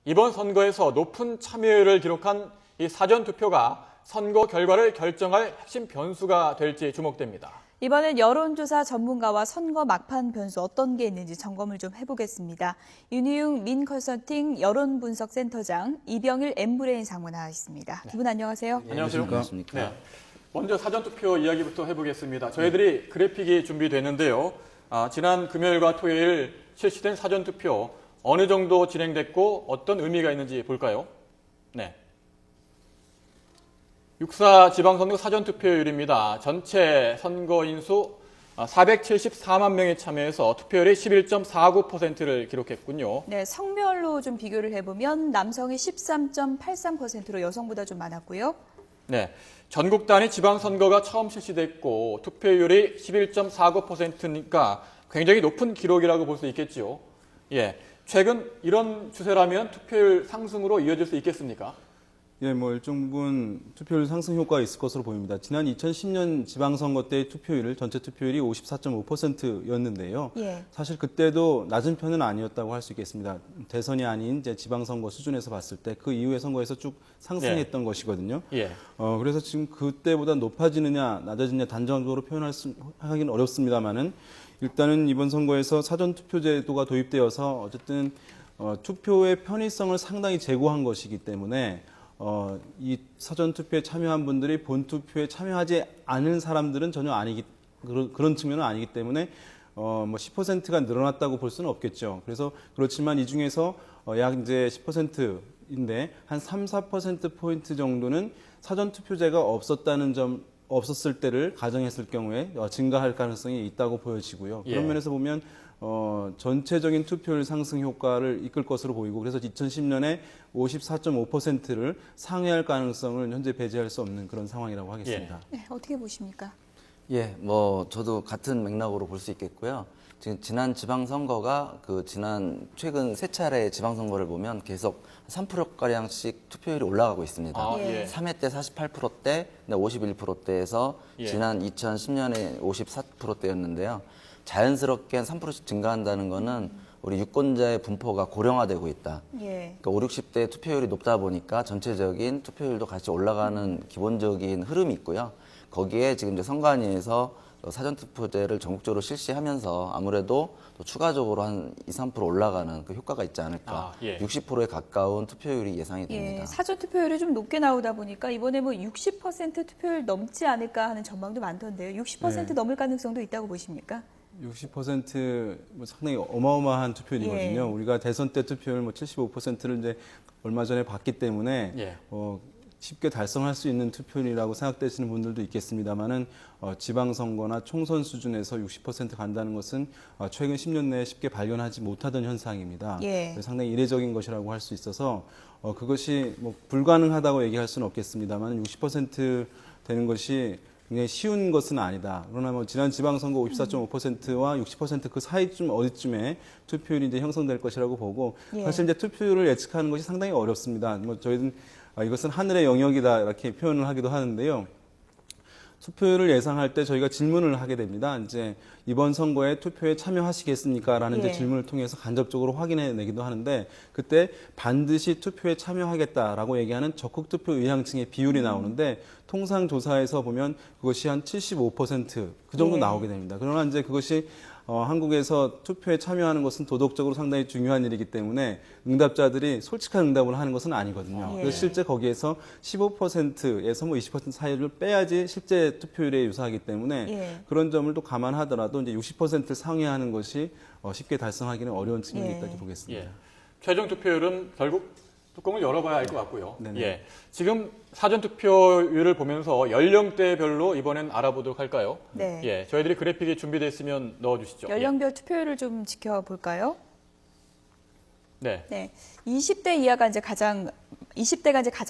이번 선거에서 높은 참여율을 기록한 이 사전투표가 선거 결과를 결정할 핵심 변수가 될지 주목됩니다. 이번엔 여론조사 전문가와 선거 막판 변수 어떤 게 있는지 점검을 좀 해보겠습니다. 윤희웅 민컨설팅 여론분석센터장, 이병일 엠브레인 상무 나와 있습니다. 두 분 안녕하세요. 네, 안녕하세요. 안녕하십니까. 네. 먼저 사전투표 이야기부터 해보겠습니다. 저희들이 그래픽이 준비되는데요. 지난 금요일과 토요일 실시된 사전투표 어느 정도 진행됐고 어떤 의미가 있는지 볼까요? 네. 6.4 지방선거 사전투표율입니다. 전체 선거인 수 474만 명이 참여해서 투표율이 11.49%를 기록했군요. 네, 성별로 좀 비교를 해보면 남성이 13.83%로 여성보다 좀 많았고요. 네, 전국 단위 지방선거가 처음 실시됐고 투표율이 11.49%니까 굉장히 높은 기록이라고 볼 수 있겠죠. 예, 최근 이런 추세라면 투표율 상승으로 이어질 수 있겠습니까? 예, 일정 부분 투표율 상승 효과가 있을 것으로 보입니다. 지난 2010년 지방선거 때의 투표율, 전체 투표율이 54.5%였는데요. 예. 사실 그때도 낮은 편은 아니었다고 할 수 있겠습니다. 대선이 아닌 이제 지방선거 수준에서 봤을 때 그 이후의 선거에서 쭉 상승했던 것이거든요. 예. 그래서 지금 그때보다 높아지느냐, 낮아지느냐 단정적으로 하기는 어렵습니다만은 일단은 이번 선거에서 사전투표제도가 도입되어서 어쨌든 투표의 편의성을 상당히 제고한 것이기 때문에 이 사전투표에 참여한 분들이 본투표에 참여하지 않은 사람들은 전혀 그런 측면은 아니기 때문에 10%가 늘어났다고 볼 수는 없겠죠. 그래서 그렇지만 이 중에서 약 이제 10%인데 한 3, 4%포인트 정도는 사전투표제가 없었을 때를 가정했을 경우에 증가할 가능성이 있다고 보여지고요. 그런 예. 면에서 보면 전체적인 투표율 상승 효과를 이끌 것으로 보이고 그래서 2010년에 54.5%를 상회할 가능성을 현재 배제할 수 없는 그런 상황이라고 하겠습니다. 네, 어떻게 보십니까? 예, 저도 같은 맥락으로 볼 수 있겠고요. 지금 지난 지방선거가 최근 세 차례 지방선거를 보면 계속 3%가량씩 투표율이 올라가고 있습니다. 예. 3회 때 48%대, 51%대에서 예. 지난 2010년에 54%대였는데요. 자연스럽게 한 3%씩 증가한다는 거는 우리 유권자의 분포가 고령화되고 있다. 예. 그러니까 5, 60대 투표율이 높다 보니까 전체적인 투표율도 같이 올라가는 기본적인 흐름이 있고요. 거기에 지금 이제 선관위에서 사전투표제를 전국적으로 실시하면서 아무래도 또 추가적으로 한 2, 3% 올라가는 그 효과가 있지 않을까. 60%에 가까운 투표율이 예상이 됩니다. 예, 사전투표율이 좀 높게 나오다 보니까 이번에 60% 투표율 넘지 않을까 하는 전망도 많던데요. 60% 넘을 가능성도 있다고 보십니까? 60% 상당히 어마어마한 투표율이거든요. 예. 우리가 대선 때 투표율 75%를 이제 얼마 전에 봤기 때문에 예. 쉽게 달성할 수 있는 투표율이라고 생각되시는 분들도 있겠습니다만은 지방선거나 총선 수준에서 60% 간다는 것은 최근 10년 내에 쉽게 발견하지 못하던 현상입니다. 예. 상당히 이례적인 것이라고 할 수 있어서 그것이 불가능하다고 얘기할 수는 없겠습니다만 60% 되는 것이 굉장히 쉬운 것은 아니다. 그러나 지난 지방선거 54.5%와 60% 그 사이쯤 어디쯤에 투표율이 이제 형성될 것이라고 보고 예. 사실 이제 투표율을 예측하는 것이 상당히 어렵습니다. 저희는 이것은 하늘의 영역이다 이렇게 표현을 하기도 하는데요. 투표율을 예상할 때 저희가 질문을 하게 됩니다. 이제 이번 선거에 투표에 참여하시겠습니까? 라는 예. 이제 질문을 통해서 간접적으로 확인해 내기도 하는데 그때 반드시 투표에 참여하겠다라고 얘기하는 적극 투표 의향층의 비율이 나오는데 통상 조사에서 보면 그것이 한 75%그 정도 예. 나오게 됩니다. 그러나 이제 그것이 한국에서 투표에 참여하는 것은 도덕적으로 상당히 중요한 일이기 때문에 응답자들이 솔직한 응답을 하는 것은 아니거든요. 예. 그래서 실제 거기에서 15%에서 20% 사이를 빼야지 실제 투표율에 유사하기 때문에 예. 그런 점을 또 감안하더라도 이제 60%를 상회하는 것이 쉽게 달성하기는 어려운 측면이 예. 있다고 보겠습니다. 예. 최종 투표율은 결국 뚜껑을 열어봐야 알 것 같고요. 네네. 예. 지금 사전투표율을 보면서 연령대별로 이번엔 알아보도록 할까요? 네. 예. 저희들이 그래픽이 준비되어 있으면 넣어주시죠. 연령별 투표율을 좀 지켜볼까요? 네. 네. 20대가 이제 가장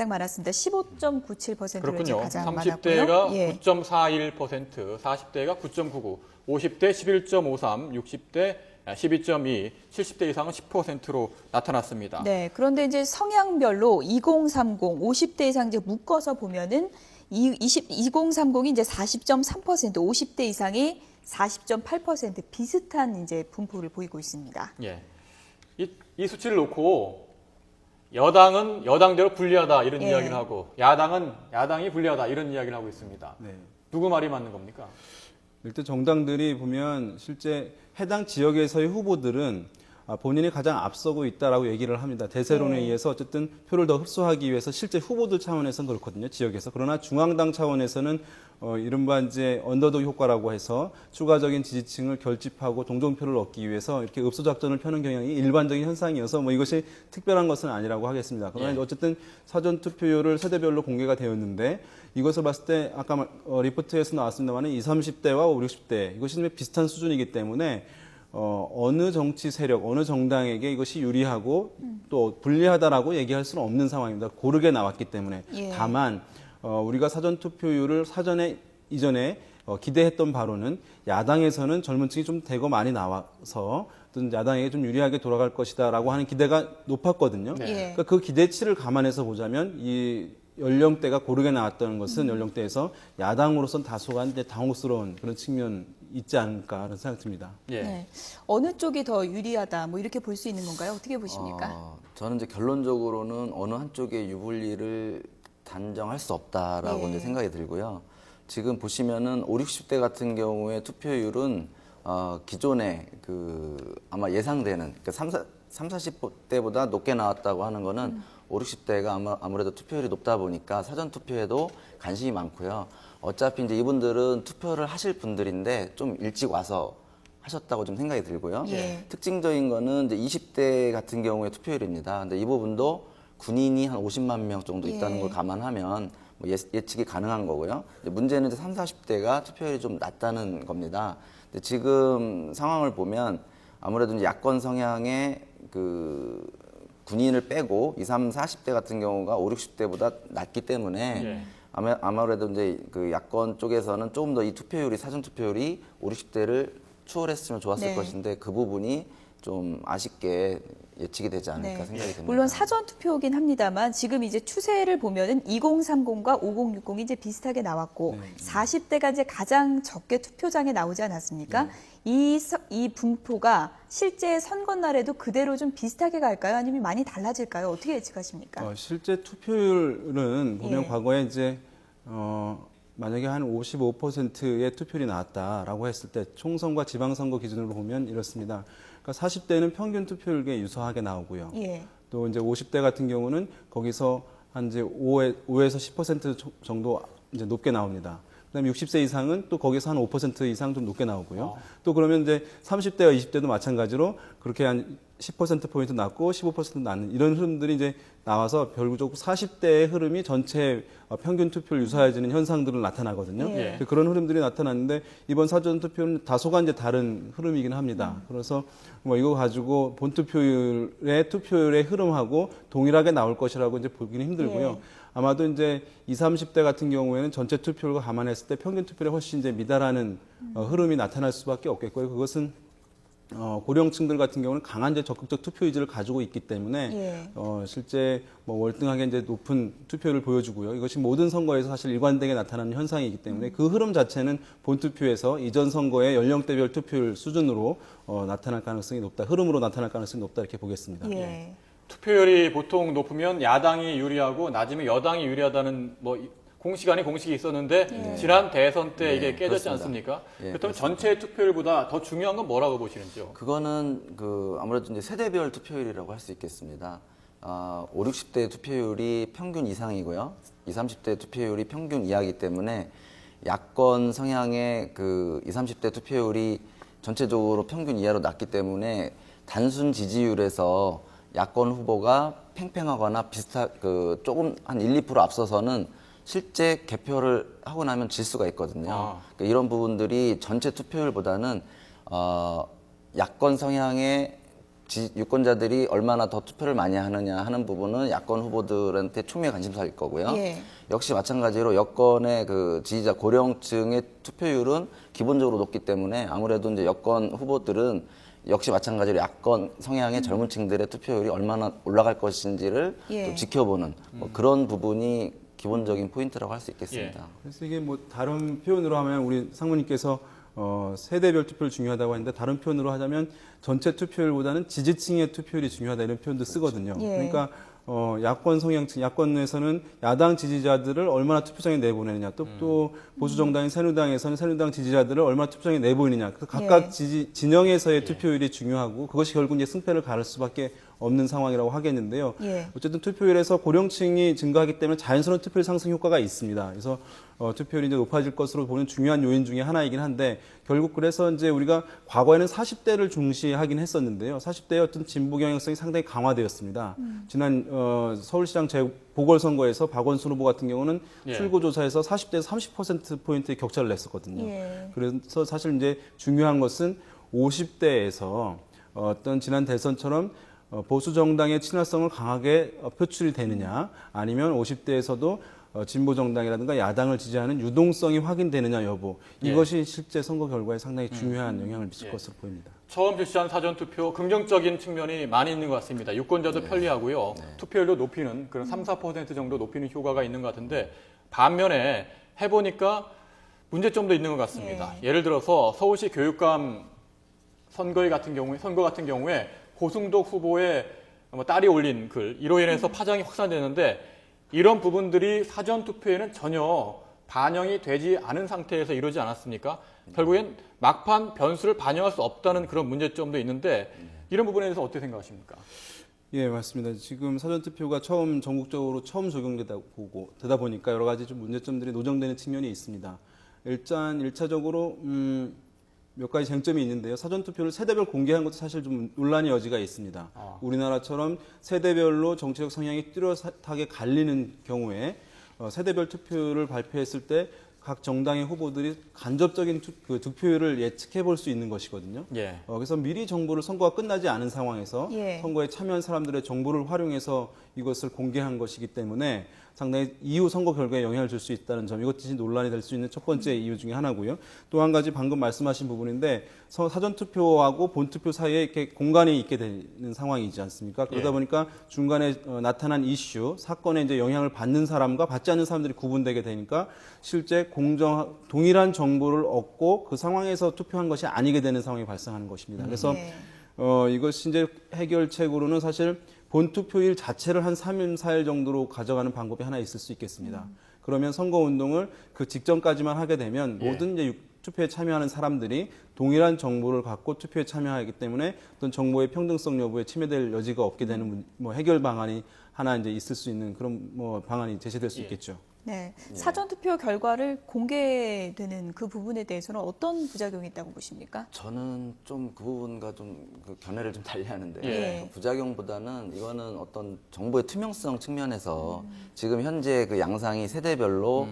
많았습니다. 15.97%로 이제 그렇군요. 가장 30대가 많았고요. 예. 9.41%, 40대가 9.99, 50대 11.53, 60대 12.2, 70대 이상은 10%로 나타났습니다. 네. 그런데 이제 성향별로 2030, 50대 이상 이제 묶어서 보면은 2030이 이제 40.3%, 50대 이상이 40.8% 비슷한 이제 분포를 보이고 있습니다. 예. 이 수치를 놓고 여당은 여당대로 불리하다 이런 예. 이야기를 하고 야당은 야당이 불리하다 이런 이야기를 하고 있습니다. 네. 누구 말이 맞는 겁니까? 일단 정당들이 보면 실제 해당 지역에서의 후보들은 본인이 가장 앞서고 있다라고 얘기를 합니다. 대세론에 네. 의해서 어쨌든 표를 더 흡수하기 위해서 실제 후보들 차원에서는 그렇거든요. 지역에서. 그러나 중앙당 차원에서는 이른바 이제 언더독 효과라고 해서 추가적인 지지층을 결집하고 동정표를 얻기 위해서 이렇게 읍소 작전을 펴는 경향이 일반적인 현상이어서 뭐 이것이 특별한 것은 아니라고 하겠습니다. 그러나 예. 어쨌든 사전 투표율을 세대별로 공개가 되었는데 이것을 봤을 때 아까 리포트에서 나왔습니다만 20, 30대와 5, 60대 이것이 좀 비슷한 수준이기 때문에 어느 정치 세력, 어느 정당에게 이것이 유리하고 또 불리하다라고 얘기할 수는 없는 상황입니다. 고르게 나왔기 때문에. 예. 다만 우리가 사전 투표율을 이전에 기대했던 바로는 야당에서는 젊은 층이 좀 대거 많이 나와서 어떤 야당에게 좀 유리하게 돌아갈 것이다라고 하는 기대가 높았거든요. 네. 예. 그러니까 그 기대치를 감안해서 보자면 이 연령대가 고르게 나왔다는 것은 연령대에서 야당으로서는 다소간 이제 당혹스러운 그런 측면 있지 않을까 하는 생각이 듭니다. 예. 네. 어느 쪽이 더 유리하다 뭐 이렇게 볼 수 있는 건가요? 어떻게 보십니까? 저는 이제 결론적으로는 어느 한쪽의 유불리를 단정할 수 없다라고 예. 이제 생각이 들고요. 지금 보시면은 5, 60대 같은 경우에 투표율은 기존에 아마 예상되는 그러니까 3, 40대보다 높게 나왔다고 하는 거는 5, 60대가 아무래도 투표율이 높다 보니까 사전 투표에도 관심이 많고요. 어차피 이제 이분들은 투표를 하실 분들인데 좀 일찍 와서 하셨다고 좀 생각이 들고요. 예. 특징적인 거는 이제 20대 같은 경우에 투표율입니다. 근데 이 부분도 군인이 한 50만 명 정도 있다는 예. 걸 감안하면 뭐 예측이 가능한 거고요. 근데 문제는 이제 30, 40대가 투표율이 좀 낮다는 겁니다. 근데 지금 상황을 보면 아무래도 이제 야권 성향의 군인을 빼고 20, 40대 같은 경우가 5, 60대보다 낮기 때문에 예. 아무래도 이제 야권 쪽에서는 조금 더 이 투표율이 사전 투표율이 5, 60대를 추월했으면 좋았을 네. 것인데 그 부분이 좀 아쉽게 예측이 되지 않을까 네. 생각이 듭니다. 물론 사전 투표긴 합니다만 지금 이제 추세를 보면은 2030과 5060이 이제 비슷하게 나왔고 40대가 이제 가장 적게 투표장에 나오지 않았습니까? 이 분포가 실제 선거 날에도 그대로 좀 비슷하게 갈까요? 아니면 많이 달라질까요? 어떻게 예측하십니까? 실제 투표율은 보면 예. 과거에 이제 만약에 한 55%의 투표율이 나왔다라고 했을 때 총선과 지방선거 기준으로 보면 이렇습니다. 그러니까 40대는 평균 투표율에 유사하게 나오고요. 예. 또 이제 50대 같은 경우는 거기서 한 이제 5에서 10% 정도 이제 높게 나옵니다. 그다음에 60세 이상은 또 거기서 한 5% 이상 좀 높게 나오고요. 또 그러면 이제 30대와 20대도 마찬가지로 그렇게 한 10%포인트 낮고 15% 낮는 이런 흐름들이 이제 나와서 결국적으로 40대의 흐름이 전체 평균 투표를 유사해지는 현상들은 나타나거든요. 예. 그런 흐름들이 나타났는데 이번 사전 투표는 다소간 이제 다른 흐름이긴 합니다. 그래서 뭐 이거 가지고 본 투표율의 흐름하고 동일하게 나올 것이라고 이제 보기는 힘들고요. 예. 아마도 이제 20, 30대 같은 경우에는 전체 투표율과 감안했을 때 평균 투표율에 훨씬 이제 미달하는 흐름이 나타날 수밖에 없겠고요. 그것은 고령층들 같은 경우는 강한 이제 적극적 투표 의지를 가지고 있기 때문에 예. 실제 뭐 월등하게 이제 높은 투표를 보여주고요. 이것이 모든 선거에서 사실 일관되게 나타나는 현상이기 때문에 그 흐름 자체는 본 투표에서 이전 선거의 연령대별 투표율 수준으로 나타날 가능성이 높다. 흐름으로 나타날 가능성이 높다 이렇게 보겠습니다. 예. 투표율이 보통 높으면 야당이 유리하고 낮으면 여당이 유리하다는 뭐 공식 아닌 공식이 있었는데 지난 대선 때 이게 깨졌지 그렇습니다. 않습니까? 예, 그렇다면 전체 투표율보다 더 중요한 건 뭐라고 보시는지요? 그거는 아무래도 이제 세대별 투표율이라고 할 수 있겠습니다. 5, 60대 투표율이 평균 이상이고요. 20, 30대 투표율이 평균 이하이기 때문에 야권 성향의 20, 30대 투표율이 전체적으로 평균 이하로 낮기 때문에 단순 지지율에서 야권 후보가 팽팽하거나 조금 한 1, 2% 앞서서는 실제 개표를 하고 나면 질 수가 있거든요. 그러니까 이런 부분들이 전체 투표율보다는 야권 성향의 유권자들이 얼마나 더 투표를 많이 하느냐 하는 부분은 야권 후보들한테 초미의 관심사일 거고요. 예. 역시 마찬가지로 여권의 지지자 고령층의 투표율은 기본적으로 높기 때문에 아무래도 이제 여권 후보들은 역시 마찬가지로 야권 성향의 젊은 층들의 투표율이 얼마나 올라갈 것인지를 예. 또 지켜보는 뭐 그런 부분이 기본적인 포인트라고 할 수 있겠습니다. 그래서 이게 뭐 다른 표현으로 하면 우리 상무님께서 세대별 투표율 중요하다고 했는데 다른 표현으로 하자면 전체 투표율보다는 지지층의 투표율이 중요하다 이런 표현도 쓰거든요. 예. 그러니까 야권 성향층, 야권에서는 야당 지지자들을 얼마나 투표장에 내보내느냐, 또 보수 정당인 새누리당에서는 새누리당 지지자들을 얼마나 투표장에 내보이느냐, 그래서 각각 진영에서의 투표율이 중요하고 그것이 결국 이제 승패를 가를 수밖에 없는 상황이라고 하겠는데요. 어쨌든 투표율에서 고령층이 증가하기 때문에 자연스러운 투표율 상승 효과가 있습니다. 그래서 투표율이 이제 높아질 것으로 보는 중요한 요인 중에 하나이긴 한데 결국 그래서 이제 우리가 과거에는 40대를 중시하긴 했었는데요. 40대의 어떤 진보 경향성이 상당히 강화되었습니다. 지난 서울시장 재보궐선거에서 박원순 후보 같은 경우는 출구조사에서 40대에서 30%포인트의 격차를 냈었거든요. 그래서 사실 이제 중요한 것은 50대에서 어떤 지난 대선처럼 보수 정당의 친화성을 강하게 표출이 되느냐, 아니면 50대에서도 진보 정당이라든가 야당을 지지하는 유동성이 확인되느냐 여부, 이것이 실제 선거 결과에 상당히 중요한 영향을 미칠 것으로 보입니다. 처음 실시한 사전투표 긍정적인 측면이 많이 있는 것 같습니다. 유권자도 편리하고요. 투표율도 높이는 그런 3, 4% 정도 높이는 효과가 있는 것 같은데 반면에 해보니까 문제점도 있는 것 같습니다. 예를 들어서 서울시 교육감 선거 같은 경우에 고승덕 후보의 딸이 올린 글, 이로 인해서 파장이 확산되는데 이런 부분들이 사전투표에는 전혀 반영이 되지 않은 상태에서 이루어지지 않았습니까? 결국엔 막판 변수를 반영할 수 없다는 그런 문제점도 있는데 이런 부분에 대해서 어떻게 생각하십니까? 예, 맞습니다. 지금 사전투표가 전국적으로 처음 적용되다 보니까 여러 가지 좀 문제점들이 노정되는 측면이 있습니다. 일단 1차적으로 몇 가지 쟁점이 있는데요. 사전투표를 세대별 공개한 것도 사실 좀 논란의 여지가 있습니다. 우리나라처럼 세대별로 정치적 성향이 뚜렷하게 갈리는 경우에 세대별 투표를 발표했을 때 각 정당의 후보들이 간접적인 득표율을 예측해 볼 수 있는 것이거든요. 그래서 미리 정보를 선거가 끝나지 않은 상황에서 선거에 참여한 사람들의 정보를 활용해서 이것을 공개한 것이기 때문에 상당히 이후 선거 결과에 영향을 줄 수 있다는 점, 이것이 논란이 될 수 있는 첫 번째 이유 중에 하나고요. 또 한 가지 방금 말씀하신 부분인데 사전투표하고 본투표 사이에 이렇게 공간이 있게 되는 상황이지 않습니까? 그러다 보니까 중간에 나타난 이슈, 사건에 이제 영향을 받는 사람과 받지 않는 사람들이 구분되게 되니까 실제 동일한 정보를 얻고 그 상황에서 투표한 것이 아니게 되는 상황이 발생하는 것입니다. 그래서 이것이 이제 해결책으로는 사실 본투표일 자체를 한 3일, 4일 정도로 가져가는 방법이 하나 있을 수 있겠습니다. 그러면 선거운동을 그 직전까지만 하게 되면 모든 이제 투표에 참여하는 사람들이 동일한 정보를 갖고 투표에 참여하기 때문에 어떤 정보의 평등성 여부에 침해될 여지가 없게 되는 해결 방안이 하나 이제 있을 수 있는 그런 방안이 제시될 수 있겠죠. 네, 사전투표 결과를 공개되는 그 부분에 대해서는 어떤 부작용이 있다고 보십니까? 저는 좀 그 부분과 좀 그 견해를 좀 달리하는데 부작용보다는 이거는 어떤 정보의 투명성 측면에서 지금 현재 그 양상이 세대별로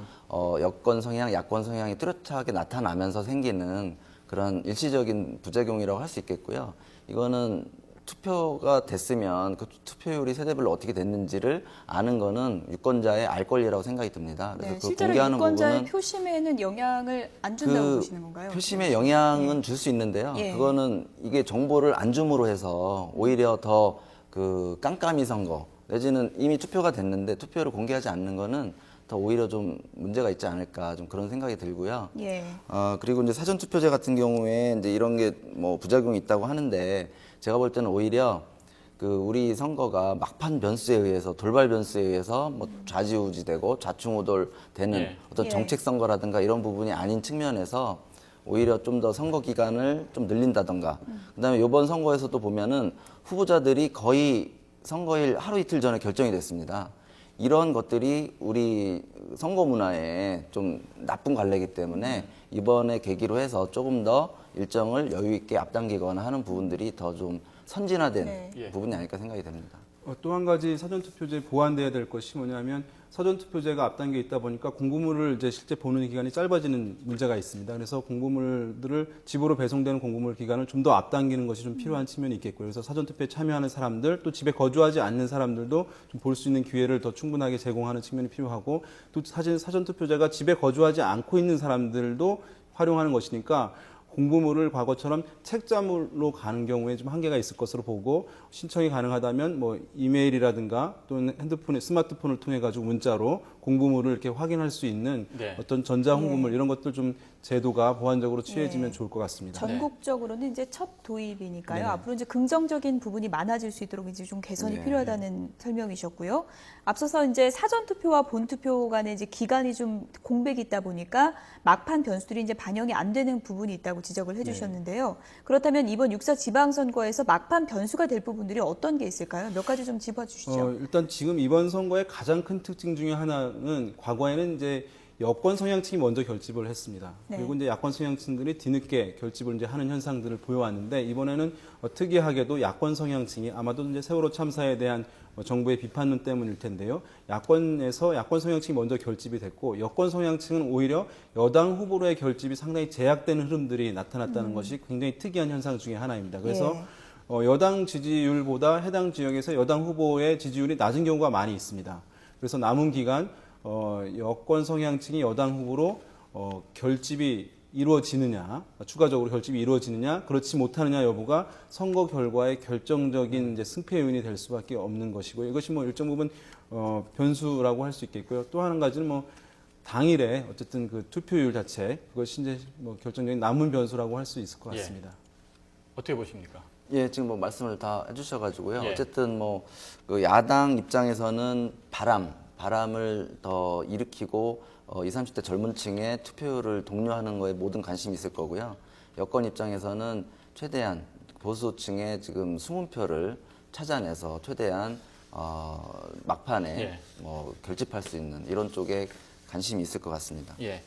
여권 성향, 야권 성향이 뚜렷하게 나타나면서 생기는 그런 일시적인 부작용이라고 할 수 있겠고요. 이거는 투표가 됐으면 그 투표율이 세대별로 어떻게 됐는지를 아는 거는 유권자의 알 권리라고 생각이 듭니다. 그래서 그 실제로 공개하는 유권자의 부분은 표심에는 영향을 안 준다고 보시는 건가요? 표심에 영향은 줄 수 있는데요. 그거는 이게 정보를 안 줌으로 해서 오히려 더 그 깜깜이 선거 내지는 이미 투표가 됐는데 투표를 공개하지 않는 거는 더 오히려 좀 문제가 있지 않을까 좀 그런 생각이 들고요. 그리고 이제 사전투표제 같은 경우에 이제 이런 게 부작용이 있다고 하는데 제가 볼 때는 오히려 그 우리 선거가 막판 변수에 의해서 돌발 변수에 의해서 좌지우지되고 좌충우돌되는 어떤 정책 선거라든가 이런 부분이 아닌 측면에서 오히려 좀 더 선거 기간을 좀 늘린다던가 그다음에 이번 선거에서도 보면은 후보자들이 거의 선거일 하루 이틀 전에 결정이 됐습니다. 이런 것들이 우리 선거 문화에 좀 나쁜 관례이기 때문에 이번에 계기로 해서 조금 더 일정을 여유 있게 앞당기거나 하는 부분들이 더 좀 선진화된 부분이 아닐까 생각이 됩니다. 또 한 가지 사전투표제에 보완돼야 될 것이 뭐냐면 사전투표제가 앞당겨 있다 보니까 공고물을 이제 실제 보는 기간이 짧아지는 문제가 있습니다. 그래서 공고물들을 집으로 배송되는 공고물 기간을 좀 더 앞당기는 것이 좀 필요한 측면이 있겠고요. 그래서 사전투표에 참여하는 사람들 또 집에 거주하지 않는 사람들도 좀 볼 수 있는 기회를 더 충분하게 제공하는 측면이 필요하고 또 사전투표제가 집에 거주하지 않고 있는 사람들도 활용하는 것이니까 공부물을 과거처럼 책자물로 가는 경우에 좀 한계가 있을 것으로 보고 신청이 가능하다면 뭐 이메일이라든가 또는 스마트폰을 통해 가지고 문자로 공부물을 이렇게 확인할 수 있는 네. 어떤 전자 홍보물 이런 것들 좀 제도가 보완적으로 취해지면 네. 좋을 것 같습니다. 전국적으로는 이제 첫 도입이니까요. 네. 앞으로 이제 긍정적인 부분이 많아질 수 있도록 이제 좀 개선이 네. 필요하다는 설명이셨고요. 앞서서 이제 사전 투표와 본 투표 간에 이제 기간이 좀 공백이 있다 보니까 막판 변수들이 이제 반영이 안 되는 부분이 있다고 지적을 해주셨는데요. 그렇다면 이번 6.4 지방선거에서 막판 변수가 될 부분들이 어떤 게 있을까요? 몇 가지 좀 짚어주시죠. 일단 지금 이번 선거의 가장 큰 특징 중에 하나는 과거에는 이제 여권 성향층이 먼저 결집을 했습니다. 네. 그리고 이제 야권 성향층들이 뒤늦게 결집을 이제 하는 현상들을 보여왔는데 이번에는 특이하게도 야권 성향층이 아마도 이제 세월호 참사에 대한 정부의 비판론 때문일 텐데요. 야권에서 야권 성향층이 먼저 결집이 됐고 여권 성향층은 오히려 여당 후보로의 결집이 상당히 제약되는 흐름들이 나타났다는 것이 굉장히 특이한 현상 중에 하나입니다. 그래서 여당 지지율보다 해당 지역에서 여당 후보의 지지율이 낮은 경우가 많이 있습니다. 그래서 남은 기간 여권 성향층이 여당 후보로 결집이 이루어지느냐, 추가적으로 결집이 이루어지느냐, 그렇지 못하느냐 여부가 선거 결과의 결정적인 이제 승패 요인이 될 수밖에 없는 것이고요. 이것이 뭐 일정 부분 변수라고 할 수 있겠고요. 또 한 가지는 뭐 당일에 어쨌든 그 투표율 자체 그것이 이제 뭐 결정적인 남은 변수라고 할 수 있을 것 같습니다. 어떻게 보십니까? 예, 지금 뭐 말씀을 다 해주셔가지고요. 예. 어쨌든 뭐 그 야당 입장에서는 바람을 더 일으키고 20, 30대 젊은 층의 투표율을 독려하는 거에 모든 관심이 있을 거고요. 여권 입장에서는 최대한 보수층의 지금 수문표를 찾아내서 최대한 막판에 예. 뭐 결집할 수 있는 이런 쪽에 관심이 있을 것 같습니다. 예.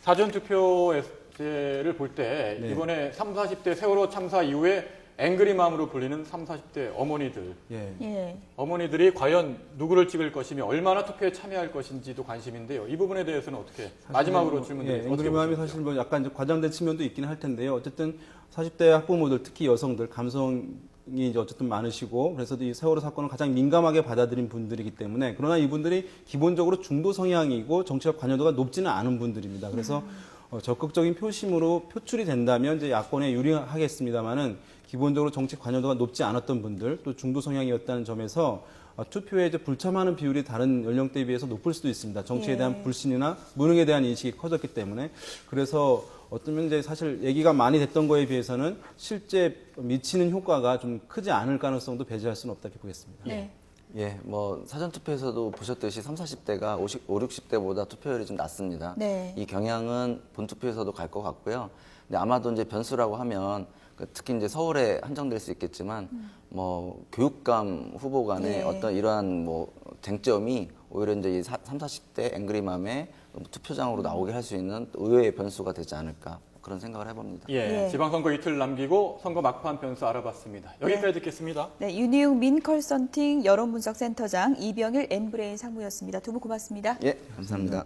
사전 투표를 볼 때 네. 이번에 30, 40대 세월호 참사 이후에 앵그리맘으로 불리는 30, 40대 어머니들. 예. 예. 어머니들이 과연 누구를 찍을 것이며 얼마나 투표에 참여할 것인지도 관심인데요. 이 부분에 대해서는 어떻게 마지막으로 질문드리겠습니다. 앵그리맘이 사실 뭐 약간 이제 과장된 측면도 있긴 할 텐데요. 어쨌든 40대 학부모들, 특히 여성들, 감성이 이제 어쨌든 많으시고 그래서 이 세월호 사건을 가장 민감하게 받아들인 분들이기 때문에 그러나 이분들이 기본적으로 중도 성향이고 정치적 관여도가 높지는 않은 분들입니다. 그래서 적극적인 표심으로 표출이 된다면 이제 야권에 유리하겠습니다만은 기본적으로 정치 관여도가 높지 않았던 분들 또 중도 성향이었다는 점에서 투표에 이제 불참하는 비율이 다른 연령대에 비해서 높을 수도 있습니다. 정치에 대한 불신이나 무능에 대한 인식이 커졌기 때문에 그래서 어쩌면 이제 사실 얘기가 많이 됐던 거에 비해서는 실제 미치는 효과가 좀 크지 않을 가능성도 배제할 수는 없다고 보겠습니다. 네. 예, 뭐 사전투표에서도 보셨듯이 30, 40대가 5, 60대보다 투표율이 좀 낮습니다. 네. 이 경향은 본투표에서도 갈 것 같고요. 근데 아마도 이제 변수라고 하면 특히 이제 서울에 한정될 수 있겠지만 뭐 교육감 후보 간의 예. 어떤 이러한 뭐 쟁점이 오히려 이제 이 30, 40대 앵그리맘의 투표장으로 나오게 할 수 있는 의외의 변수가 되지 않을까 그런 생각을 해봅니다. 예, 예. 지방선거 이틀 남기고 선거 막판 변수 알아봤습니다. 여기까지 듣겠습니다. 네, 윤희웅 민컨설팅 여론분석센터장 이병일 엠브레인 상무였습니다. 두 분 고맙습니다. 예, 감사합니다.